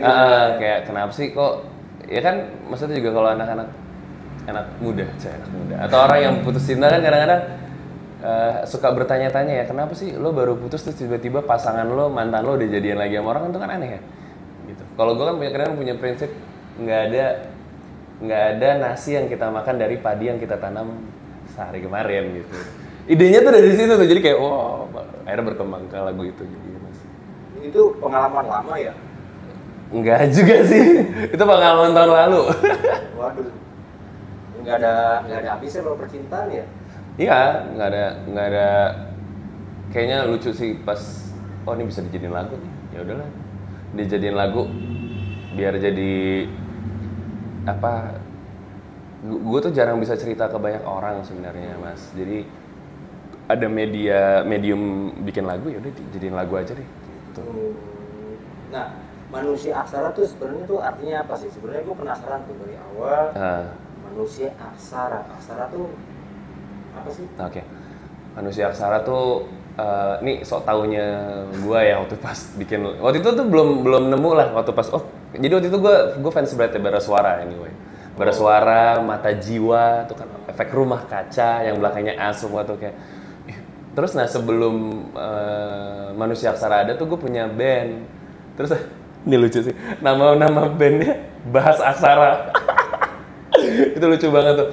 Kayak kenapa sih kok, ya kan maksudnya juga kalau anak muda atau orang yang putus cinta kan kadang-kadang suka bertanya-tanya ya, kenapa sih lo baru putus terus tiba-tiba pasangan lo, mantan lo udah jadian lagi sama orang, kan itu kan aneh ya gitu. Kalau gue kan kadang punya prinsip, nggak ada nasi yang kita makan dari padi yang kita tanam sehari kemarin gitu. Idenya tuh dari situ tuh, jadi kayak wow, akhirnya berkembang ke lagu itu jadi mas. Itu pengalaman lama ya? Enggak juga sih, itu pengalaman tahun lalu. Waduh, nggak ada habisnya kalau percintaan ya? Iya, nggak ada. Kayaknya lucu sih pas, oh ini bisa dijadiin lagu nih, ya udahlah, dijadiin lagu, biar jadi apa? Gue tuh jarang bisa cerita ke banyak orang sebenarnya mas, jadi ada medium bikin lagu, ya udah dijadiin lagu aja deh. Gitu. Nah, manusia aksara tuh sebenarnya tuh artinya apa sih? Sebenarnya gue penasaran tuh dari awal. Manusia aksara tuh apa sih? Oke. Manusia aksara tuh nih sok taunya gue ya waktu pas bikin. Waktu itu tuh belum nemu lah waktu pas. Oh, jadi waktu itu gue fans berat ya Bara Suara anyway. Bara Suara, Mata Jiwa tuh kan efek rumah kaca yang belakangnya A semua tuh kayak. Terus nah sebelum Manusia Aksara ada tuh gue punya band. Terus ini lucu sih. Nama bandnya Bahas Aksara. Itu lucu banget tuh.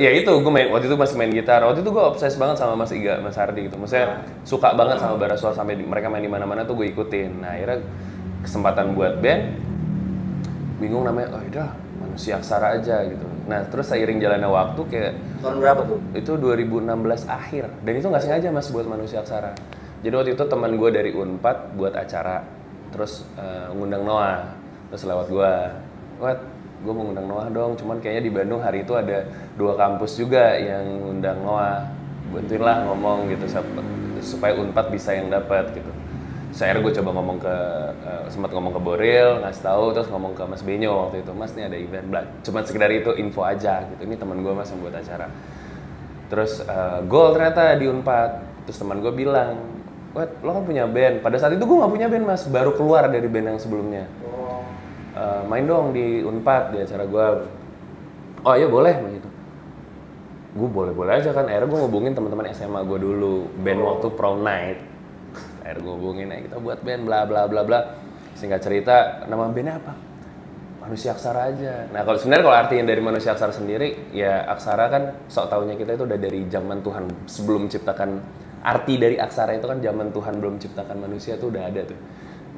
Ya itu gue waktu itu masih main gitar. Waktu itu gue obses banget sama Mas Iga, Mas Hardi gitu. Maksudnya suka banget sama Bara Suara sampai mereka main di mana-mana tuh gue ikutin. Nah, akhirnya kesempatan buat band, bingung namanya. Oh, udah Manusia Aksara aja gitu. Nah, terus seiring jalannya waktu kayak tahun berapa tuh? Itu 2016 akhir. Dan itu nggak sengaja mas buat Manusia Aksara. Jadi waktu itu teman gue dari Unpad buat acara, terus ngundang Noah, terus lewat gue mau ngundang Noah dong, cuman kayaknya di Bandung hari itu ada 2 kampus juga yang ngundang Noah, bantuin lah ngomong gitu supaya Unpad bisa yang dapat gitu. Saya gue coba ngomong sempat ngomong ke Boril, ngasih tahu, terus ngomong ke Mas Benyo waktu itu, Mas nih ada event, cuma sekedar itu info aja gitu, ini teman gue mas yang buat acara. Terus goal ternyata di Unpad, terus teman gue bilang, wah lo kan punya band, pada saat itu gue nggak punya band mas, baru keluar dari band yang sebelumnya. Main dong di Unpad di acara gue. Oh iya boleh gitu. Gue boleh aja kan, akhirnya gue ngubungin teman-teman SMA gue dulu, band waktu Prom Night. Akhirnya gue hubungin, kita buat band bla bla bla bla. Singkat cerita, nama bandnya apa? Manusia Aksara aja. Nah sebenarnya kalau artinya dari Manusia Aksara sendiri, ya aksara kan sok taunya kita itu udah dari zaman Tuhan sebelum ciptakan. Arti dari aksara itu kan zaman Tuhan belum ciptakan manusia tuh udah ada tuh.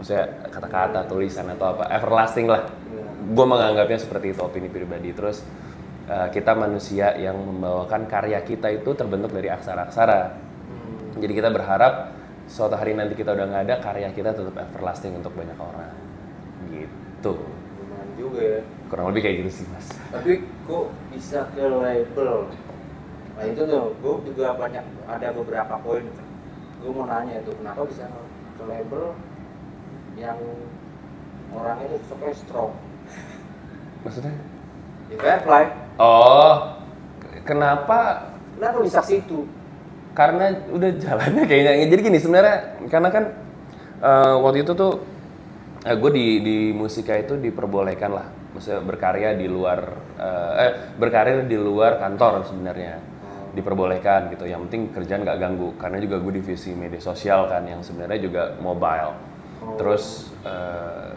Maksudnya kata-kata, tulisan atau apa, everlasting lah. Gue menganggapnya seperti itu, opini pribadi. Terus kita manusia yang membawakan karya kita itu terbentuk dari aksara-aksara. Jadi kita berharap suatu hari nanti kita udah nggak ada, karya kita tetap everlasting untuk banyak orang. Gitu. Lumayan juga ya. Kurang lebih kayak gitu sih mas. Tapi kok bisa ke label? Nah itu tuh, gue juga ada beberapa poin. Gue mau nanya itu, kenapa bisa ke label yang orangnya itu sukanya strong? Maksudnya? Di Firefly. Oh, kenapa bisa situ? Karena udah jalannya kayaknya. Jadi gini sebenarnya, karena kan waktu itu tuh gue di musika itu diperbolehkan lah, maksudnya berkarya di luar berkarir di luar kantor sebenarnya. Diperbolehkan gitu, yang penting kerjaan nggak ganggu, karena juga gue divisi media sosial kan yang sebenarnya juga mobile. Terus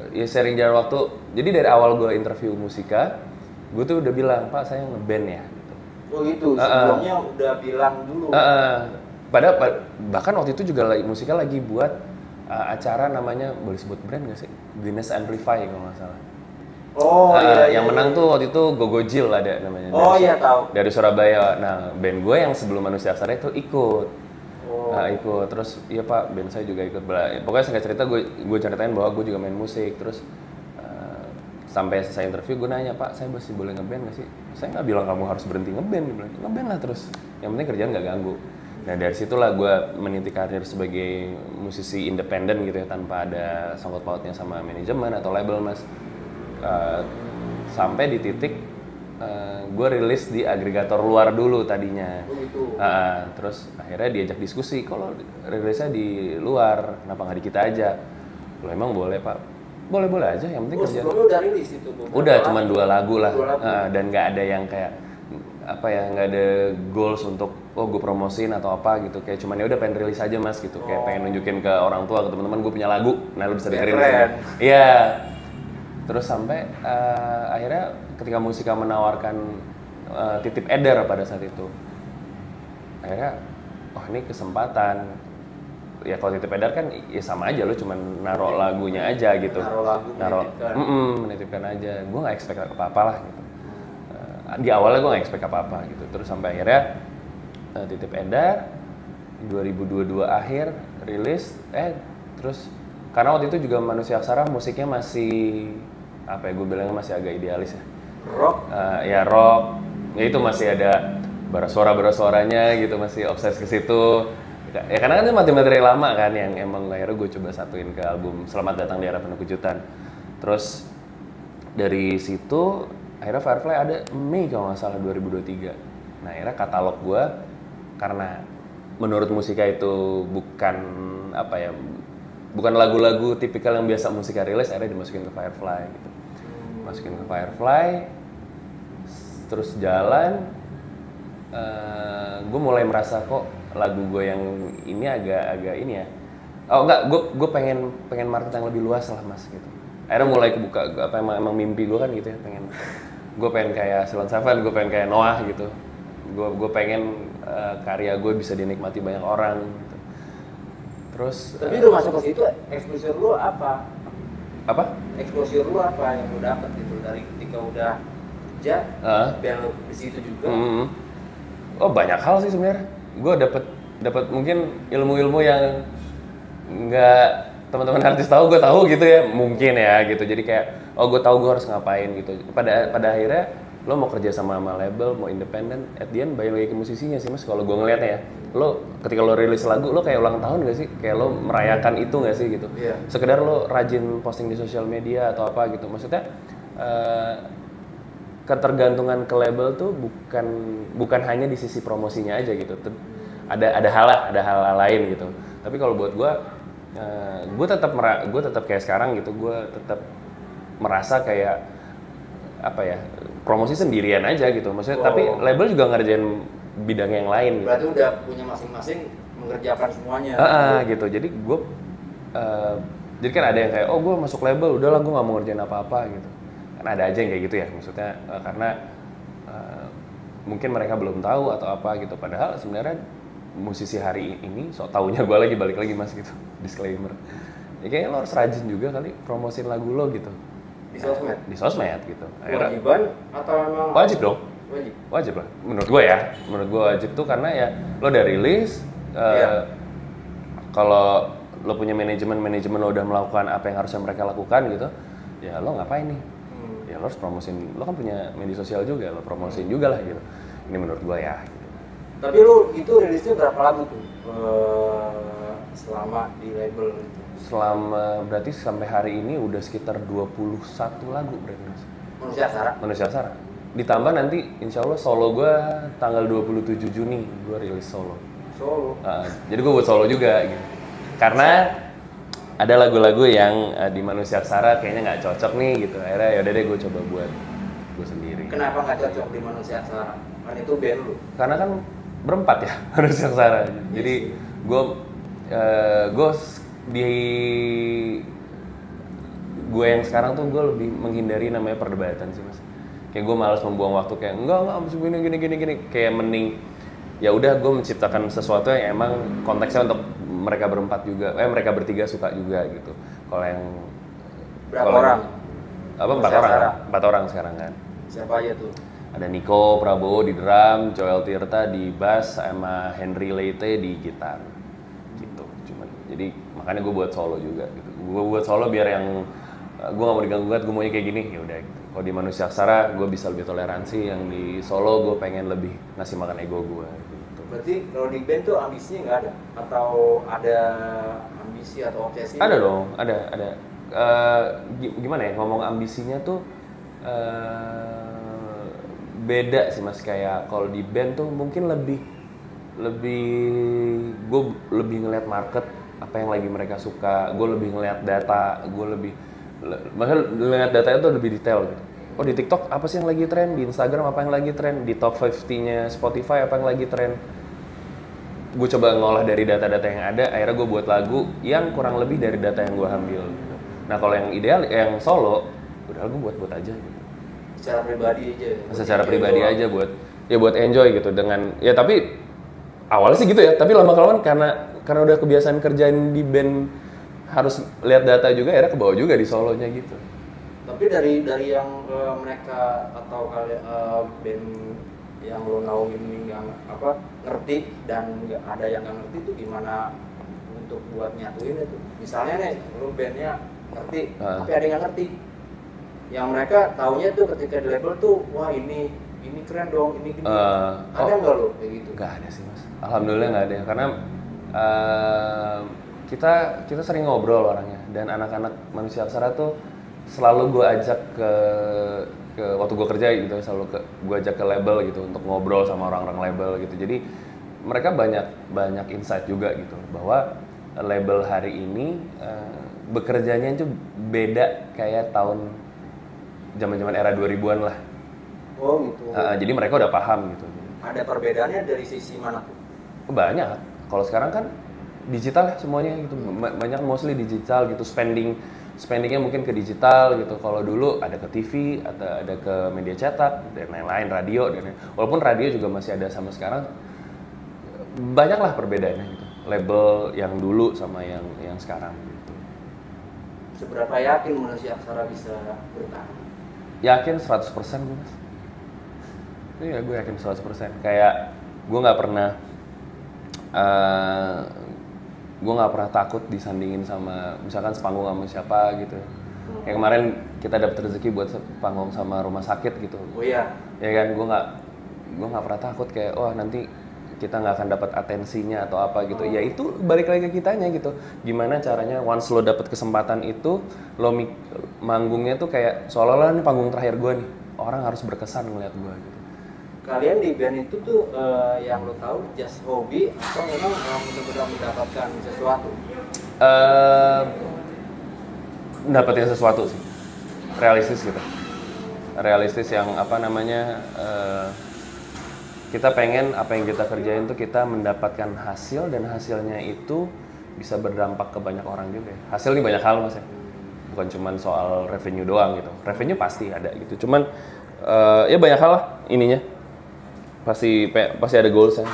ya sering jalan waktu, jadi dari awal gue interview musika, gue tuh udah bilang, Pak saya ngeband ya gitu. Oh gitu, sebelumnya udah bilang dulu. Padahal bahkan waktu itu juga musika lagi buat acara namanya, boleh sebut brand nggak sih? Guinness Amplify kalau nggak salah. Oh iya. Yang menang tuh waktu itu Gogojil ada namanya. Oh iya tahu. Dari Surabaya. Nah band gue yang sebelum Manusia Aksara itu ikut. Ikut. Terus iya Pak, band saya juga ikut. Pokoknya singkat cerita gue ceritain bahwa gue juga main musik. Terus sampai selesai interview gue nanya, Pak saya masih boleh ngeband nggak sih? Saya nggak bilang kamu harus berhenti ngeband. Dia bilang ngeband lah terus. Yang penting kerjaan nggak ganggu. Nah dari situlah gue meniti karir sebagai musisi independen gitu ya, tanpa ada sangkut pautnya sama manajemen atau label mas. Sampai di titik gue rilis di agregator luar dulu tadinya. Terus akhirnya diajak diskusi, kalau rilisnya di luar kenapa nggak di kita aja? Lo emang boleh Pak, boleh-boleh aja, yang penting kerja. Sebelumnya udah rilis itu Udah cuman 2 lagu lah. 2 lagu. Dan nggak ada yang kayak apa ya, nggak ada goals untuk gue promosiin atau apa gitu, kayak cuman ya udah pengen rilis aja mas gitu, kayak pengen nunjukin ke orang tua, ke teman-teman gue punya lagu, nah lu bisa dengerin di sini. Iya. Terus sampai akhirnya ketika Musika menawarkan titip edar pada saat itu, akhirnya ini kesempatan. Ya kalau titip edar kan ya sama aja, lu cuman naruh lagunya aja gitu, menitipkan aja. Gue nggak expect apa-apa lah gitu. Di awalnya gue nggak expect apa-apa gitu, terus sampai akhirnya titip edar 2022 akhir rilis, terus karena waktu itu juga Manusia Aksara musiknya masih apa ya, gue bilangnya masih agak idealis ya, rock, ya itu masih ada suaranya gitu, masih obses ke situ ya, karena kan itu materi lama kan yang emang akhirnya gue coba satuin ke album Selamat Datang di Era Penuh Kejutan. Terus dari situ akhirnya Firefly ada Mei kalau nggak salah 2023. Nah akhirnya katalog gue, karena menurut Musika itu bukan apa ya, bukan lagu-lagu tipikal yang biasa Musika rilis, akhirnya dimasukin ke Firefly gitu. Masukin ke Firefly, terus jalan, gue mulai merasa kok lagu gue yang ini agak ini ya. Oh enggak, gue pengen market yang lebih luas lah mas gitu. Akhirnya mulai kebuka, apa emang mimpi gue kan gitu ya, gue pengen kayak Silon Seven, gue pengen kayak Noah gitu. Gue pengen karya gue bisa dinikmati banyak orang gitu. Terus tapi lu masuk ke situ, exposure lu apa? Exposure lu apa yang lu dapet gitu dari ketika udah kerja, biar lu di situ juga? Oh banyak hal sih sebenarnya. Gue dapat mungkin ilmu-ilmu yang nggak teman-teman artis tahu, gue tahu gitu ya, mungkin ya gitu. Jadi kayak gue tahu gue harus ngapain gitu. Pada akhirnya lo mau kerja sama label, mau independen, at the end balik lagi ke musisinya sih mas. Kalau gue ngeliatnya ya, lo ketika lo rilis lagu, lo kayak ulang tahun gak sih? Kayak lo merayakan itu gak sih gitu? Yeah. Sekedar lo rajin posting di sosial media atau apa gitu. Maksudnya ketergantungan ke label tuh bukan hanya di sisi promosinya aja gitu. Ada hal lain gitu. Tapi kalau buat gue tetap kayak sekarang gitu. Gue tetap merasa kayak apa ya, promosi sendirian aja gitu. Maksudnya tapi label juga ngerjain bidang yang lain. Berarti udah punya masing-masing mengerjakan semuanya. Gitu. Jadi gue jadi kan ada yang kayak gue masuk label, udahlah gue nggak mau ngerjain apa-apa gitu. Kan ada aja yang kayak gitu ya. Maksudnya karena mungkin mereka belum tahu atau apa gitu. Padahal sebenarnya musisi hari ini sok taunya gue balik lagi mas gitu, disclaimer. Ya kayaknya lo harus rajin juga kali promosiin lagu lo gitu. Di sosmed gitu. Kewajiban atau memang? Wajib dong. Wajib lah. Menurut gue wajib tuh karena ya lo udah rilis. Kalau lo punya manajemen lo udah melakukan apa yang harusnya mereka lakukan gitu, ya lo ngapain nih? Ya lo harus promosiin. Lo kan punya media sosial juga, lo promosiin juga lah gitu. Ini menurut gue ya. Tapi lu itu rilisnya berapa lagu tuh selama di label itu? Berarti sampai hari ini udah sekitar 21 lagu berarti mas. Manusia Aksara. Ditambah nanti insya Allah solo gue tanggal 27 Juni gue rilis solo. Jadi gue buat solo juga gitu. Karena ada lagu-lagu yang di Manusia Aksara kayaknya nggak cocok nih gitu. Akhirnya yaudah deh gue coba buat gue sendiri. Kenapa nggak cocok di Manusia Aksara? Kan itu band lu. Karena kan berempat ya Manusia Aksara. Jadi gue yang sekarang tuh gue lebih menghindari namanya perdebatan sih mas. Kayak gue malas membuang waktu kayak enggak gini. Kayak mending ya udah gue menciptakan sesuatu yang emang konteksnya untuk mereka berempat juga, mereka bertiga suka juga gitu. Kalau yang berapa orang? Empat orang sekarang kan. Siapa aja tuh? Ada Niko Prabowo di drum, Joel Tirta di bass, sama Henry Leite di gitar. Gitu. Jadi makanya gue buat solo juga gitu. Gue buat solo biar yang gue gak mau diganggu, gue maunya kayak gini, ya udah gitu. Kalau di Manusia Aksara gue bisa lebih toleransi, yang di solo gue pengen lebih ngasih makan ego gue gitu. Berarti kalau di band tuh ambisinya nggak ada? Atau ada ambisi atau obsesi? Ada dong, ada. Gimana ya, ngomong ambisinya tuh beda sih mas. Kayak kalau di band tuh mungkin lebih gue lebih ngeliat market, apa yang lagi mereka suka, gue lebih ngeliat data, gue lebih Makanya lihat datanya tuh lebih detail gitu. Oh di TikTok apa sih yang lagi tren, di Instagram apa yang lagi tren, di top 50-nya Spotify apa yang lagi tren. Gue coba ngolah dari data-data yang ada, akhirnya gue buat lagu yang kurang lebih dari data yang gue ambil gitu. Nah kalau yang ideal, yang solo, udah gue buat aja gitu. Secara pribadi aja. Secara pribadi aja buat enjoy gitu dengan ya tapi awalnya sih gitu ya, tapi lama-kelamaan karena udah kebiasaan kerjain di band harus lihat data juga, akhirnya kebawa juga di solonya gitu. Tapi dari yang mereka atau kalian band yang lo naungin yang ngerti dan nggak ada yang nggak ngerti itu gimana untuk buat nyatuin itu? Misalnya nih lo bandnya ngerti tapi ada yang nggak ngerti. Yang mereka taunya tuh ketika di label tuh wah ini keren dong, ini gini. Ada nggak lo kayak gitu? Nggak ada sih mas. Alhamdulillah nggak ada karena kita sering ngobrol orangnya dan anak-anak manusia aksara tuh selalu gue ajak ke waktu gue kerja gitu gue ajak ke label gitu untuk ngobrol sama orang-orang label gitu. Jadi mereka banyak insight juga gitu bahwa label hari ini bekerjanya itu beda kayak tahun zaman era 2000-an lah. Oh gitu. Jadi mereka udah paham gitu. Ada perbedaannya dari sisi mana tuh? Banyak. Kalau sekarang kan digital ya semuanya gitu. Banyak mostly digital gitu, spendingnya mungkin ke digital gitu. Kalau dulu ada ke TV, ada ke media cetak dan lain-lain, radio dan walaupun radio juga masih ada sama sekarang, banyaklah perbedaannya gitu. Label yang dulu sama yang sekarang gitu. Seberapa yakin manusia aksara bisa bertahan? Yakin 100% gue mas. Iya gue yakin 100%. Kayak gue nggak pernah takut disandingin sama misalkan sepanggung sama siapa gitu. Kayak kemarin kita dapat rezeki buat panggung sama rumah sakit gitu. Oh iya. Ya kan gue nggak pernah takut kayak nanti kita nggak akan dapat atensinya atau apa gitu. Ya itu balik lagi ke kitanya gitu. Gimana caranya once lo dapet kesempatan itu lo manggungnya tuh kayak seolah-olah ini panggung terakhir gue nih. Orang harus berkesan ngeliat gue gitu. Kalian di band itu tuh yang lo tahu just hobi atau memang benar-benar mendapatkan sesuatu? Dapetin sesuatu sih, realistis gitu, realistis yang apa namanya kita pengen apa yang kita kerjain tuh kita mendapatkan hasil dan hasilnya itu bisa berdampak ke banyak orang juga. Hasil ini banyak hal mas ya, bukan cuman soal revenue doang gitu. Revenue pasti ada gitu, cuman ya banyak hal lah ininya. Pasti ada goalsnya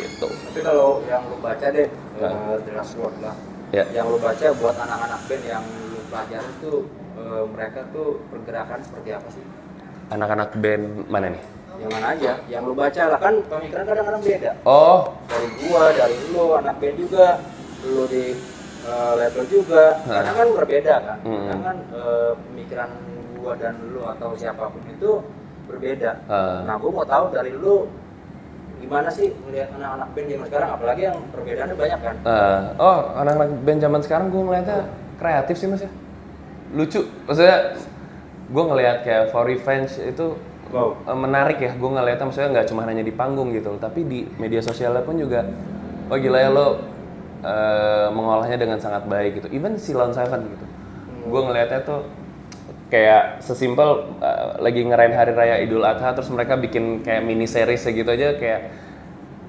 gitu. Tapi kalau yang lu baca deh The Last Word lah ya. Yang lu baca buat anak-anak band yang lu pelajari tuh mereka tuh pergerakan seperti apa sih? Anak-anak band mana nih? Yang mana aja, yang lu baca lah kan pemikiran kadang-kadang beda. Oh dari gua, dari lu, anak band juga, lu di label juga, karena kan berbeda kan. Karena kan pemikiran gua dan lu atau siapapun itu berbeda. Nah, gue mau tahu dari lu gimana sih melihat anak-anak band zaman sekarang, apalagi yang perbedaannya banyak kan? Anak-anak band zaman sekarang gue ngeliatnya kreatif sih mas ya, lucu. Maksudnya gue ngeliat kayak For Revenge itu menarik ya. Gue ngeliatnya maksudnya nggak cuma hanya di panggung gitu, tapi di media sosialnya pun juga. Oh gila ya lo mengolahnya dengan sangat baik gitu. Even Silon Seven gitu. Gue ngeliatnya tuh kayak sesimpel lagi ngerayain hari raya Idul Adha terus mereka bikin kayak mini series segitu aja kayak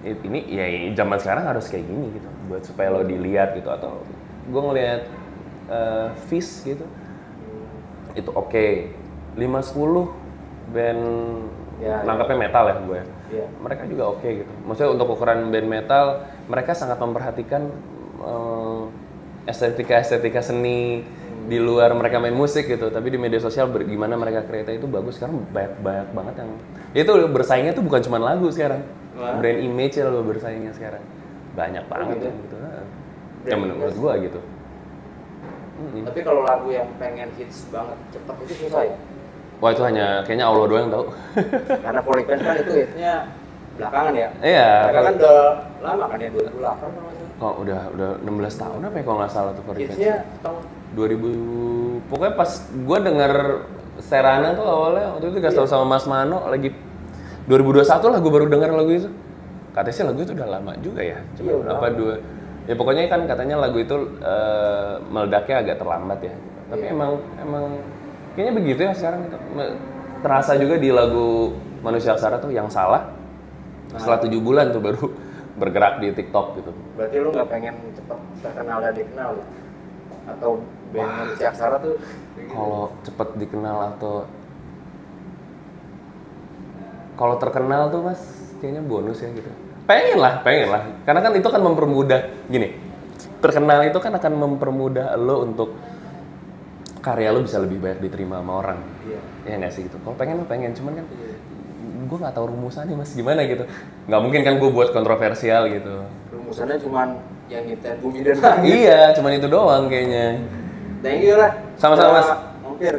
ini ya zaman sekarang harus kayak gini gitu buat supaya lo dilihat gitu. Atau gue ngeliat Fish gitu itu oke. 5-10 band nangkapnya metal ya gue mereka juga oke gitu. Maksudnya untuk ukuran band metal mereka sangat memperhatikan estetika seni di luar mereka main musik gitu, tapi di media sosial gimana mereka kreatif itu bagus. Sekarang banyak banget yang itu bersaingnya tuh bukan cuma lagu sekarang. Brand image lo bersaingnya sekarang banyak banget gitu. Yang menurut gua gitu. Tapi kalau lagu yang pengen hits banget cepat itu susah ya? Wah itu kayaknya Allah doang yang tahu. Karena For Revenge kan itu hitnya belakangan ya? Iya. Mereka kan udah lama kan ya, 2008 kok udah 16 tahun apa ya kalau nggak salah tuh For Revenge. Hitsnya tahun 2000, pokoknya pas gue denger Serana tuh awalnya waktu itu dikasih tau sama Mas Mano lagi 2021 lah gue baru denger lagu itu. Katanya sih lagu itu udah lama juga ya, cuma ya pokoknya kan katanya lagu itu meledaknya agak terlambat ya. Tapi emang kayaknya begitu ya sekarang itu. Terasa juga di lagu Manusia Aksara tuh yang salah. Setelah 7 bulan tuh baru bergerak di TikTok gitu. Berarti lu nggak pengen cepet terkenal dan dikenal ya? Atau band Manusia Aksara tuh kayak gitu? Kalau cepet dikenal atau kalau terkenal tuh mas kayaknya bonus ya gitu. Pengen lah. Karena kan itu kan mempermudah gini. Terkenal itu kan akan mempermudah lo untuk karya lo bisa lebih banyak diterima sama orang. Iya. Ya nggak sih gitu. Kalau pengen cuman kan gue nggak tahu rumusannya mas gimana gitu. Nggak mungkin kan gue buat kontroversial gitu. Rumusannya cuman yang nyiptain Bumi dan Langit. Iya, cuman itu doang kayaknya. Thank you lah. Sama-sama, Mas. Mampir.